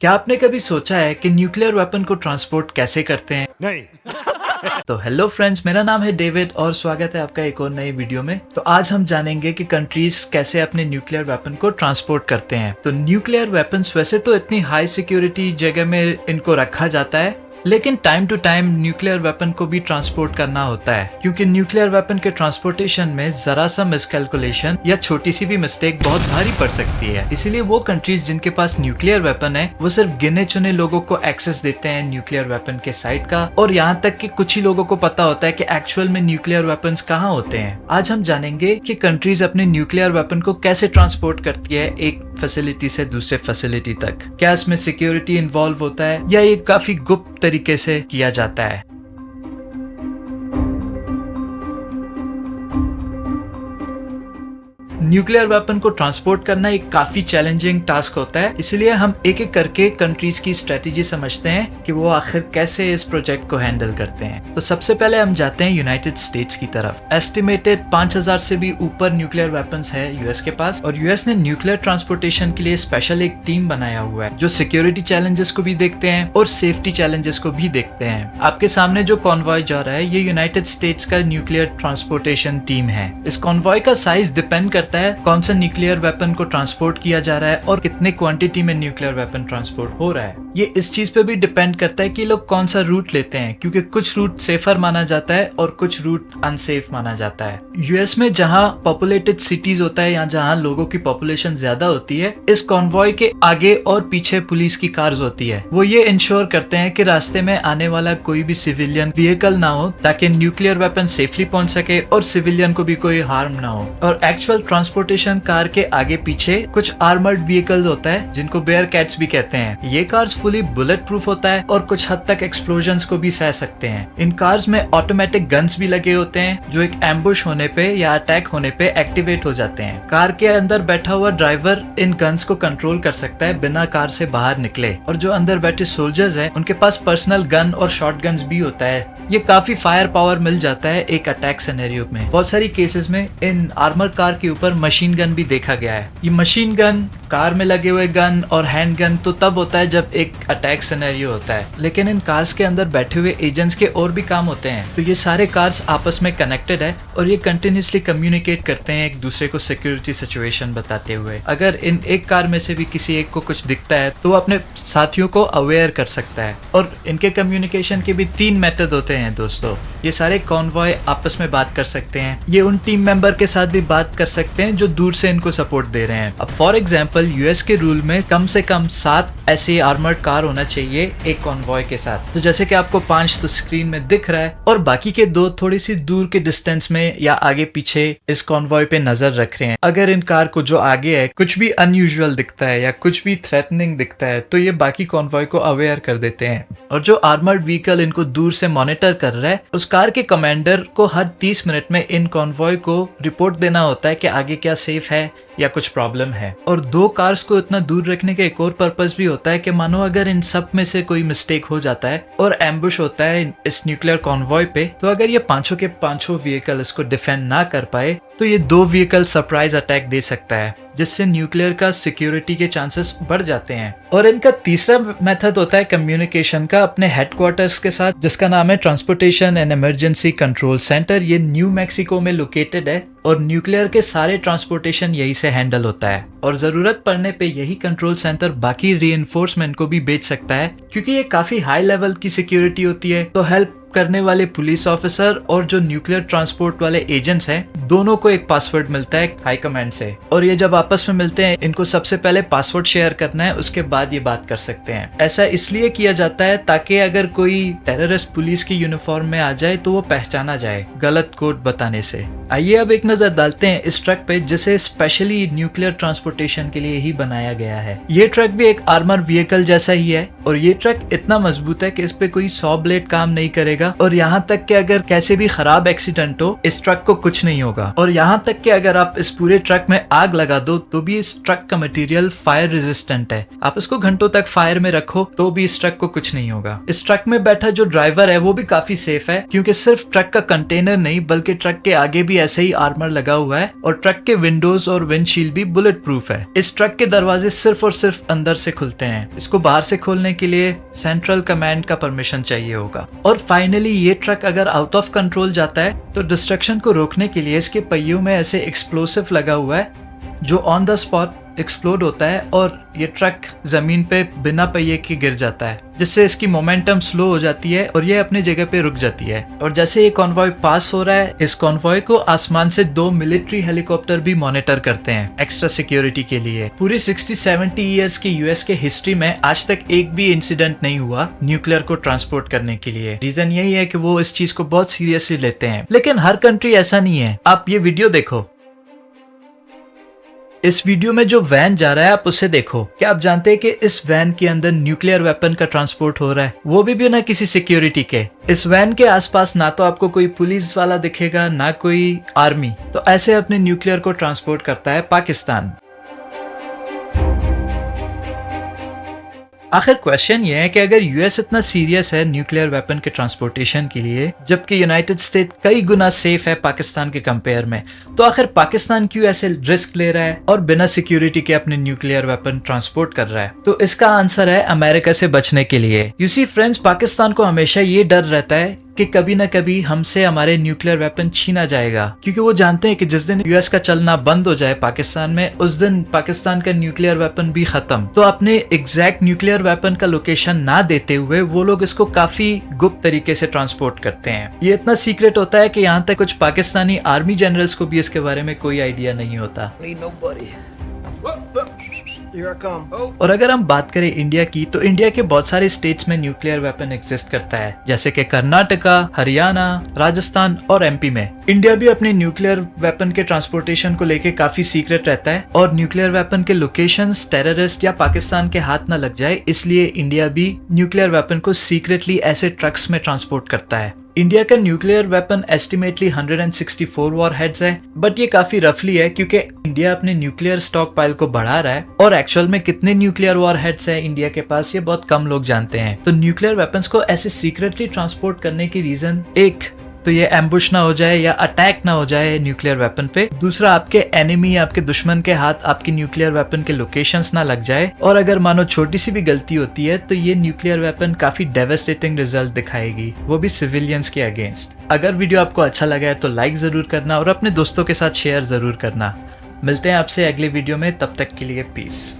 क्या आपने कभी सोचा है कि न्यूक्लियर वेपन को ट्रांसपोर्ट कैसे करते हैं? नहीं। तो हेलो फ्रेंड्स, मेरा नाम है डेविड और स्वागत है आपका एक और नई वीडियो में। तो आज हम जानेंगे कि कंट्रीज कैसे अपने न्यूक्लियर वेपन को ट्रांसपोर्ट करते हैं। तो न्यूक्लियर वेपन्स वैसे तो इतनी हाई सिक्योरिटी जगह में इनको रखा जाता है, लेकिन time to time nuclear weapon को भी ट्रांसपोर्ट करना होता है, क्योंकि न्यूक्लियर वेपन के ट्रांसपोर्टेशन में जरा सा मिसकैलकुलेशन या छोटी सी भी मिस्टेक बहुत भारी पड़ सकती है। इसीलिए वो कंट्रीज जिनके पास न्यूक्लियर वेपन है वो सिर्फ गिने चुने लोगों को एक्सेस देते हैं न्यूक्लियर वेपन के साइट का, और यहाँ तक कि कुछ ही लोगों को पता होता है कि एक्चुअल में न्यूक्लियर वेपन्स कहाँ होते हैं। आज हम जानेंगे कि कंट्रीज अपने न्यूक्लियर वेपन को कैसे ट्रांसपोर्ट करती है एक फैसिलिटी से दूसरे फैसिलिटी तक। क्या इसमें सिक्योरिटी इन्वॉल्व होता है या ये काफी गुप्त तरीके से किया जाता है? न्यूक्लियर वेपन को ट्रांसपोर्ट करना एक काफी चैलेंजिंग टास्क होता है, इसलिए हम एक एक करके कंट्रीज की स्ट्रेटेजी समझते हैं कि वो आखिर कैसे इस प्रोजेक्ट को हैंडल करते हैं। तो सबसे पहले हम जाते हैं यूनाइटेड स्टेट्स की तरफ। एस्टिमेटेड 5000 से भी ऊपर न्यूक्लियर वेपन्स है यूएस के पास, और यूएस ने न्यूक्लियर ट्रांसपोर्टेशन के लिए स्पेशल एक टीम बनाया हुआ है जो सिक्योरिटी चैलेंजेस को भी देखते हैं और सेफ्टी चैलेंजेस को भी देखते हैं। आपके सामने जो कॉन्वॉय जा रहा है ये यूनाइटेड स्टेट्स का न्यूक्लियर ट्रांसपोर्टेशन टीम है। इस कॉन्वॉय का साइज डिपेंड करता है कौन सा न्यूक्लियर वेपन को ट्रांसपोर्ट किया जा रहा है और कितने क्वांटिटी में न्यूक्लियर वेपन ट्रांसपोर्ट हो रहा है। ये इस चीज पे भी डिपेंड करता है कि लोग कौन सा रूट लेते हैं, क्योंकि कुछ रूट सेफर माना जाता है और कुछ रूट अनसेफ माना जाता है। यूएस में जहां पॉपुलेटेड सिटीज होता है या जहां लोगों की पॉपुलेशन ज्यादा होती है, इस कॉन्वॉय के आगे और पीछे पुलिस की कार्स होती है। वो ये इंश्योर करते हैं कि रास्ते में आने वाला कोई भी सिविलियन व्हीकल ना हो, ताकि न्यूक्लियर वेपन सेफली पहुंच सके और सिविलियन को भी कोई हार्म ना हो। और एक्चुअल ट्रांसपोर्टेशन कार के आगे पीछे कुछ आर्मर्ड व्हीकल्स होता है जिनको बेयर कैट्स भी कहते हैं। ये कार्स फुली बुलेट प्रूफ होता है और कुछ हद तक एक्सप्लोजन्स को भी सह सकते हैं। इन कार्स में ऑटोमेटिक गन्स भी लगे होते हैं जो एक एम्बुश होने पे या अटैक होने पे एक्टिवेट हो जाते हैं। कार के अंदर बैठा हुआ ड्राइवर इन गन्स को कंट्रोल कर सकता है बिना कार से बाहर निकले, और जो अंदर बैठे सोल्जर्स हैं उनके पास पर्सनल गन और शॉट गन्स भी होता है। ये काफी फायर पावर मिल जाता है एक अटैक सिनेरियो में। बहुत सारी केसेस में इन आर्मर कार के ऊपर मशीन गन भी देखा गया है। ये मशीन गन, कार में लगे हुए गन और हैंड गन तो तब होता है जब एक अटैक सिनेरियो होता है, लेकिन इन कार्स के अंदर बैठे हुए एजेंट्स के और भी काम होते हैं। तो ये सारे कार्स आपस में कनेक्टेड है और ये कंटिन्यूसली कम्युनिकेट करते हैं एक दूसरे को सिक्योरिटी सिचुएशन बताते हुए। अगर इन एक कार में से भी किसी एक को कुछ दिखता है तो वो अपने साथियों को अवेयर कर सकता है। और इनके कम्युनिकेशन के भी 3 मेथड होते हैं दोस्तों। ये सारे कॉन्वॉय आपस में बात कर सकते हैं, ये उन टीम मेंबर के साथ भी बात कर सकते हैं जो दूर से इनको सपोर्ट दे रहे हैं। अब फॉर एग्जांपल यूएस के रूल में कम से कम 7 ऐसे आर्मर्ड कार होना चाहिए एक कॉन्वॉय के साथ। तो जैसे कि आपको 5 तो स्क्रीन में दिख रहा है और बाकी के 2 थोड़ी सी दूर के डिस्टेंस में या आगे पीछे इस कॉन्वॉय पे नजर रख रहे हैं। अगर इन कार को जो आगे है कुछ भी अनयूजुअल दिखता है या कुछ भी थ्रेटनिंग दिखता है तो ये बाकी कॉन्वॉय को अवेयर कर देते हैं, और जो आर्मर्ड व्हीकल इनको दूर से मॉनिटर कर रहा है उस कार के कमांडर को हर 30 मिनट में इन कॉन्वॉय को रिपोर्ट देना होता है कि आगे क्या सेफ है या कुछ प्रॉब्लम है। और 2 कार्स को इतना दूर रखने का एक और पर्पस भी होता है कि मानो अगर इन सब में से कोई मिस्टेक हो जाता है और एम्बुश होता है इस न्यूक्लियर कॉन्वॉय पे, तो अगर ये पांचों के पांचों व्हीकल इसको डिफेंड ना कर पाए तो ये 2 व्हीकल सरप्राइज अटैक दे सकता है, जिससे न्यूक्लियर का सिक्योरिटी के चांसेस बढ़ जाते हैं। और इनका तीसरा मेथड होता है कम्युनिकेशन का अपने हेडक्वार्टर्स के साथ, जिसका नाम है transportation and emergency control centre. ये न्यू मैक्सिको में लोकेटेड है और न्यूक्लियर के सारे ट्रांसपोर्टेशन यही से हैंडल होता है, और जरूरत पड़ने पे यही कंट्रोल सेंटर बाकी रीइंफोर्समेंट को भी भेज सकता है। क्योंकि ये काफी हाई लेवल की सिक्योरिटी होती है तो हेल्प करने वाले पुलिस ऑफिसर और जो न्यूक्लियर ट्रांसपोर्ट वाले एजेंट्स हैं दोनों को एक पासवर्ड मिलता है हाई कमांड से, और ये जब आपस में मिलते हैं इनको सबसे पहले पासवर्ड शेयर करना है, उसके बाद ये बात कर सकते हैं। ऐसा इसलिए किया जाता है ताकि अगर कोई टेररिस्ट पुलिस की यूनिफॉर्म में आ जाए तो वो पहचाना जाए गलत कोड बताने से। आइए अब एक नजर डालते हैं इस ट्रक पे जिसे स्पेशली न्यूक्लियर ट्रांसपोर्टेशन के लिए ही बनाया गया है। ये ट्रक भी एक आर्मर व्हीकल जैसा ही है, और ये ट्रक इतना मजबूत है कि इस पे कोई 100 ब्लेड काम नहीं करेगा चलेगा, और यहाँ तक कि अगर कैसे भी खराब एक्सीडेंट हो इस ट्रक को कुछ नहीं होगा। और यहाँ तक कि अगर आप इस पूरे ट्रक में आग लगा दो तो भी इस ट्रक का मटेरियल फायर रेजिस्टेंट है। आप इसको घंटों तक फायर में रखो तो भी इस ट्रक को कुछ नहीं होगा। इस ट्रक में बैठा जो ड्राइवर है वो भी काफी सेफ है, क्योंकि सिर्फ ट्रक का कंटेनर नहीं बल्कि ट्रक के आगे भी ऐसे ही आर्मर लगा हुआ है, और ट्रक के विंडोज और विंडशील्ड भी बुलेट प्रूफ है। इस ट्रक के दरवाजे सिर्फ और सिर्फ अंदर से खुलते हैं, इसको बाहर से खोलने के लिए सेंट्रल कमांड का परमिशन चाहिए होगा। और फाइनली ये ट्रक अगर आउट ऑफ कंट्रोल जाता है तो डिस्ट्रक्शन को रोकने के लिए इसके पहियों में ऐसे एक्सप्लोसिव लगा हुआ है जो ऑन द स्पॉट एक्सप्लोड होता है, और ये ट्रक जमीन पे बिना पहिए के गिर जाता है, जिससे इसकी मोमेंटम स्लो हो जाती है और ये अपनी जगह पे रुक जाती है। और जैसे ये कॉन्वॉय पास हो रहा है, इस कॉन्वॉय को आसमान से 2 मिलिट्री हेलीकॉप्टर भी मॉनिटर करते हैं एक्स्ट्रा सिक्योरिटी के लिए। पूरी 60-70 ईयर्स की यूएस के हिस्ट्री में आज तक एक भी इंसिडेंट नहीं हुआ न्यूक्लियर को ट्रांसपोर्ट करने के लिए। रीजन यही है कि वो इस चीज को बहुत सीरियसली लेते हैं। लेकिन हर कंट्री ऐसा नहीं है। आप ये वीडियो देखो, इस वीडियो में जो वैन जा रहा है आप उसे देखो। क्या आप जानते हैं कि इस वैन के अंदर न्यूक्लियर वेपन का ट्रांसपोर्ट हो रहा है, वो भी बिना किसी सिक्योरिटी के। इस वैन के आसपास ना तो आपको कोई पुलिस वाला दिखेगा ना कोई आर्मी। तो ऐसे अपने न्यूक्लियर को ट्रांसपोर्ट करता है पाकिस्तान। आखिर क्वेश्चन ये है कि अगर यूएस इतना सीरियस है न्यूक्लियर वेपन के ट्रांसपोर्टेशन के लिए, जबकि यूनाइटेड स्टेट कई गुना सेफ है पाकिस्तान के कंपेयर में, तो आखिर पाकिस्तान क्यों ऐसे रिस्क ले रहा है और बिना सिक्योरिटी के अपने न्यूक्लियर वेपन ट्रांसपोर्ट कर रहा है? तो इसका आंसर है अमेरिका से बचने के लिए। यू सी फ्रेंड्स, पाकिस्तान को हमेशा ये डर रहता है कि कभी ना कभी हमसे हमारे न्यूक्लियर वेपन छीना जाएगा, क्योंकि वो जानते हैं कि जिस दिन यूएस का चलना बंद हो जाए पाकिस्तान में, उस दिन पाकिस्तान का न्यूक्लियर वेपन भी खत्म। तो अपने एग्जैक्ट न्यूक्लियर वेपन का लोकेशन ना देते हुए वो लोग इसको काफी गुप्त तरीके से ट्रांसपोर्ट करते हैं। ये इतना सीक्रेट होता है कि यहाँ तक कुछ पाकिस्तानी आर्मी जनरल्स को भी इसके बारे में कोई आइडिया नहीं होता। और अगर हम बात करें इंडिया की, तो इंडिया के बहुत सारे स्टेट्स में न्यूक्लियर वेपन एग्जिस्ट करता है, जैसे कि कर्नाटका, हरियाणा, राजस्थान और एमपी में। इंडिया भी अपने न्यूक्लियर वेपन के ट्रांसपोर्टेशन को लेके काफी सीक्रेट रहता है, और न्यूक्लियर वेपन के लोकेशंस टेररिस्ट या पाकिस्तान के हाथ न लग जाए, इसलिए इंडिया भी न्यूक्लियर वेपन को सीक्रेटली ऐसे ट्रक्स में ट्रांसपोर्ट करता है। इंडिया का न्यूक्लियर वेपन एस्टिमेटली 164 वॉर हेड्स है, बट ये काफी रफली है क्योंकि इंडिया अपने न्यूक्लियर स्टॉक पाइल को बढ़ा रहा है, और एक्चुअल में कितने न्यूक्लियर वॉर हेड्स है इंडिया के पास ये बहुत कम लोग जानते हैं। तो न्यूक्लियर वेपन्स को ऐसे सीक्रेटली ट्रांसपोर्ट करने की रीजन, एक तो ये एम्बुश ना हो जाए या अटैक ना हो जाए न्यूक्लियर वेपन पे, दूसरा आपके एनिमी, आपके दुश्मन के हाथ आपकी न्यूक्लियर वेपन के लोकेशंस ना लग जाए, और अगर मानो छोटी सी भी गलती होती है तो ये न्यूक्लियर वेपन काफी डेवास्टेटिंग रिजल्ट दिखाएगी, वो भी सिविलियंस के अगेंस्ट। अगर वीडियो आपको अच्छा लगा है तो लाइक जरूर करना और अपने दोस्तों के साथ शेयर जरूर करना। मिलते हैं आपसे अगले वीडियो में, तब तक के लिए पीस।